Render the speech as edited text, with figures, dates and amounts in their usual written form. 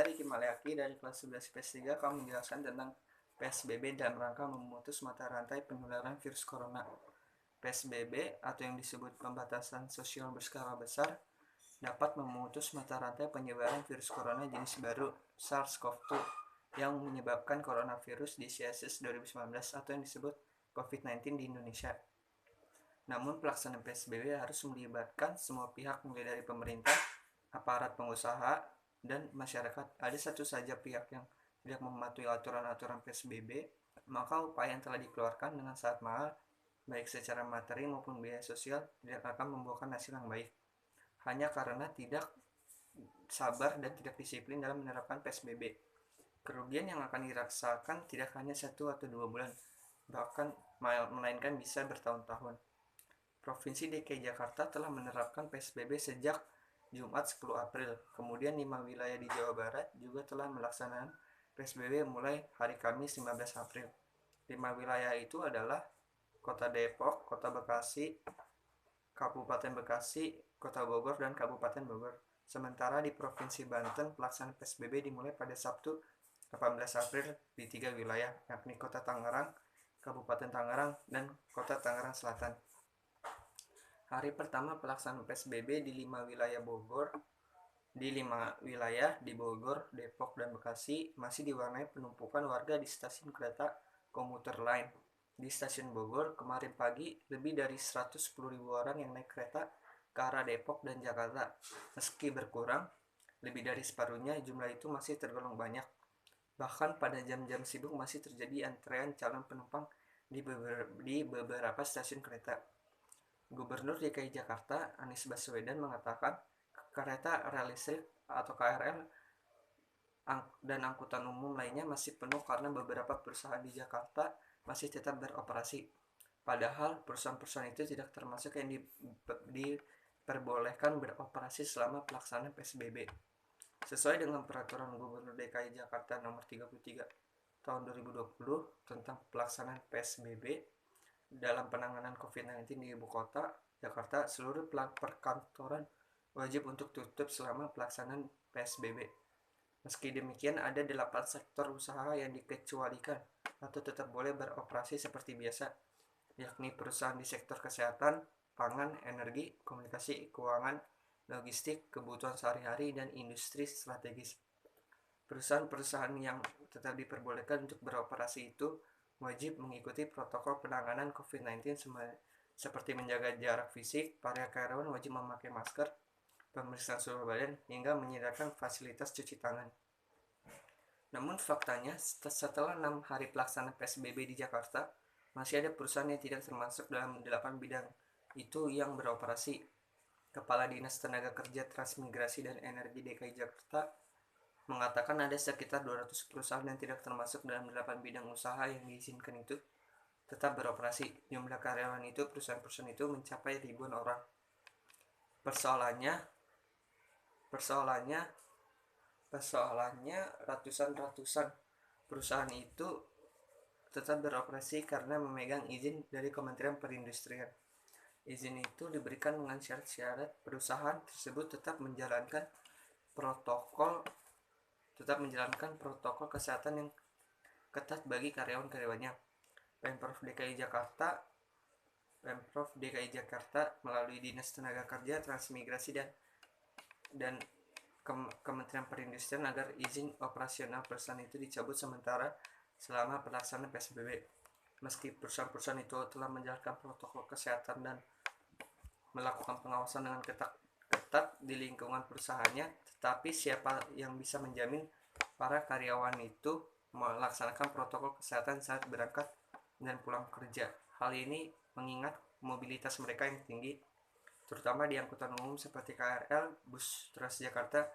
Riki Maliaki dari kelas 11 PS3 akan menjelaskan tentang PSBB dalam rangka memutus mata rantai penularan virus corona. PSBB atau yang disebut pembatasan sosial berskala besar dapat memutus mata rantai penyebaran virus corona jenis baru SARS-CoV-2 yang menyebabkan coronavirus disease 2019 atau yang disebut COVID-19 di Indonesia. Namun pelaksanaan PSBB harus melibatkan semua pihak mulai dari pemerintah, aparat pengusaha, dan masyarakat. Ada satu saja pihak yang tidak mematuhi aturan-aturan PSBB, maka upaya yang telah dikeluarkan dengan sangat mahal, baik secara materi maupun biaya sosial, tidak akan membuahkan hasil yang baik. Hanya karena tidak sabar dan tidak disiplin dalam menerapkan PSBB. Kerugian yang akan dirasakan tidak hanya 1 atau 2 bulan, bahkan melainkan bisa bertahun-tahun. Provinsi DKI Jakarta telah menerapkan PSBB sejak Jumat 10 April. Kemudian 5 wilayah di Jawa Barat juga telah melaksanakan PSBB mulai hari Kamis 15 April. 5 wilayah itu adalah Kota Depok, Kota Bekasi, Kabupaten Bekasi, Kota Bogor, dan Kabupaten Bogor. Sementara di Provinsi Banten, pelaksanaan PSBB dimulai pada Sabtu 18 April di 3 wilayah, yakni Kota Tangerang, Kabupaten Tangerang, dan Kota Tangerang Selatan. Hari pertama pelaksanaan PSBB di 5 wilayah di Bogor, Depok, dan Bekasi masih diwarnai penumpukan warga di stasiun kereta komuter lain. Di stasiun Bogor, kemarin pagi lebih dari 110.000 orang yang naik kereta ke arah Depok dan Jakarta. Meski berkurang, lebih dari separuhnya jumlah itu masih tergolong banyak. Bahkan pada jam-jam sibuk masih terjadi antrean calon penumpang di beberapa stasiun kereta. Gubernur DKI Jakarta Anies Baswedan mengatakan kereta rel listrik atau KRL dan angkutan umum lainnya masih penuh karena beberapa perusahaan di Jakarta masih tetap beroperasi. Padahal perusahaan-perusahaan itu tidak termasuk yang diperbolehkan beroperasi selama pelaksanaan PSBB. Sesuai dengan peraturan Gubernur DKI Jakarta nomor 33 tahun 2020 tentang pelaksanaan PSBB dalam penanganan COVID-19 di ibu kota Jakarta, seluruh perkantoran wajib untuk tutup selama pelaksanaan PSBB. Meski demikian, ada 8 sektor usaha yang dikecualikan atau tetap boleh beroperasi seperti biasa, yakni perusahaan di sektor kesehatan, pangan, energi, komunikasi, keuangan, logistik, kebutuhan sehari-hari, dan industri strategis. Perusahaan-perusahaan yang tetap diperbolehkan untuk beroperasi itu wajib mengikuti protokol penanganan COVID-19 seperti menjaga jarak fisik, para karyawan wajib memakai masker, pemeriksaan suhu badan, hingga menyediakan fasilitas cuci tangan. Namun faktanya, setelah 6 hari pelaksanaan PSBB di Jakarta, masih ada perusahaan yang tidak termasuk dalam 8 bidang itu yang beroperasi. Kepala Dinas Tenaga Kerja, Transmigrasi, dan Energi DKI Jakarta mengatakan ada sekitar 200 perusahaan yang tidak termasuk dalam 8 bidang usaha yang diizinkan itu tetap beroperasi. Jumlah karyawan itu perusahaan-perusahaan itu mencapai ribuan orang. Persoalannya ratusan perusahaan itu tetap beroperasi karena memegang izin dari Kementerian Perindustrian. Izin itu diberikan dengan syarat-syarat perusahaan tersebut tetap menjalankan protokol kesehatan yang ketat bagi karyawan-karyawannya. Pemprov DKI Jakarta melalui Dinas Tenaga Kerja, Transmigrasi, dan Kementerian Perindustrian agar izin operasional perusahaan itu dicabut sementara selama pelaksanaan PSBB. Meski perusahaan-perusahaan itu telah menjalankan protokol kesehatan dan melakukan pengawasan dengan ketat di lingkungan perusahaannya, tetapi siapa yang bisa menjamin para karyawan itu melaksanakan protokol kesehatan saat berangkat dan pulang kerja? Hal ini mengingat mobilitas mereka yang tinggi, terutama di angkutan umum seperti KRL, bus Transjakarta,